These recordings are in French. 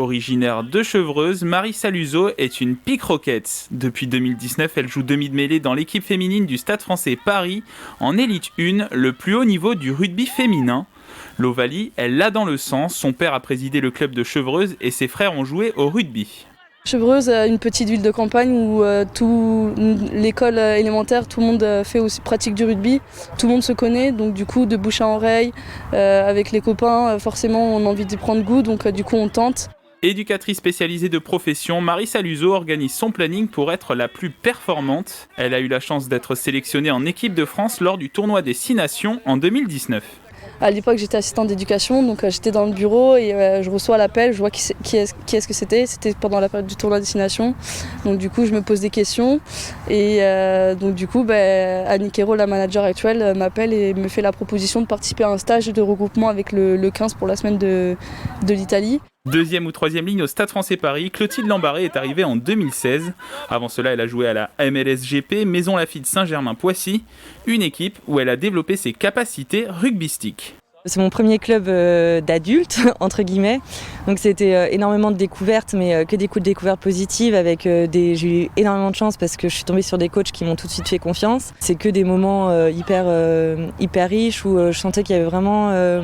Originaire de Chevreuse, Marissa Luzo est une Pick Rockets. Depuis 2019, elle joue demi de mêlée dans l'équipe féminine du Stade Français Paris, en Élite 1, le plus haut niveau du rugby féminin. L'Ovalie, elle l'a dans le sang, son père a présidé le club de Chevreuse et ses frères ont joué au rugby. Chevreuse, une petite ville de campagne où l'école élémentaire, tout le monde fait aussi pratique du rugby. Tout le monde se connaît, donc du coup de bouche à oreille, avec les copains, forcément on a envie d'y prendre goût, donc du coup on tente. Éducatrice spécialisée de profession, Marissa Luzo organise son planning pour être la plus performante. Elle a eu la chance d'être sélectionnée en équipe de France lors du tournoi des 6 Nations en 2019. À l'époque, j'étais assistante d'éducation, donc j'étais dans le bureau et je reçois l'appel, je vois qui est-ce que c'était. C'était pendant la période du tournoi des 6 Nations. Donc du coup, je me pose des questions et donc du coup, Annie Quérault, la manager actuelle, m'appelle et me fait la proposition de participer à un stage de regroupement avec le 15 pour la semaine de l'Italie. Deuxième ou troisième ligne au Stade Français Paris, Clotilde Lambaré est arrivée en 2016. Avant cela, elle a joué à la MLSGP Maison Lafitte Saint-Germain-Poissy, une équipe où elle a développé ses capacités rugbystiques. C'est mon premier club d'adultes, entre guillemets. Donc c'était énormément de découvertes, mais que des découvertes positives. J'ai eu énormément de chance parce que je suis tombée sur des coachs qui m'ont tout de suite fait confiance. C'est que des moments hyper riches où je sentais qu'il y avait vraiment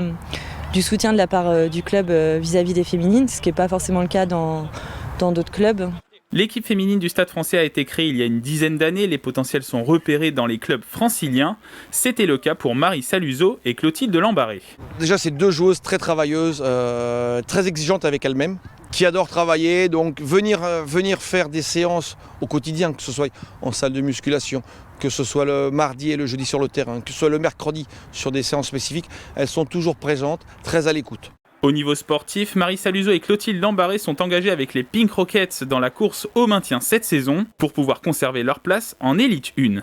du soutien de la part du club vis-à-vis des féminines, ce qui n'est pas forcément le cas dans d'autres clubs. L'équipe féminine du Stade Français a été créée il y a une dizaine d'années. Les potentiels sont repérés dans les clubs franciliens. C'était le cas pour Marissa Luzo et Clotilde Lambaré. Déjà, c'est deux joueuses très travailleuses, très exigeantes avec elles-mêmes, qui adorent travailler. Donc venir faire des séances au quotidien, que ce soit en salle de musculation, que ce soit le mardi et le jeudi sur le terrain, que ce soit le mercredi sur des séances spécifiques, elles sont toujours présentes, très à l'écoute. Au niveau sportif, Marissa Luzo et Clotilde Lambaré sont engagées avec les Pink Rockets dans la course au maintien cette saison pour pouvoir conserver leur place en Élite 1.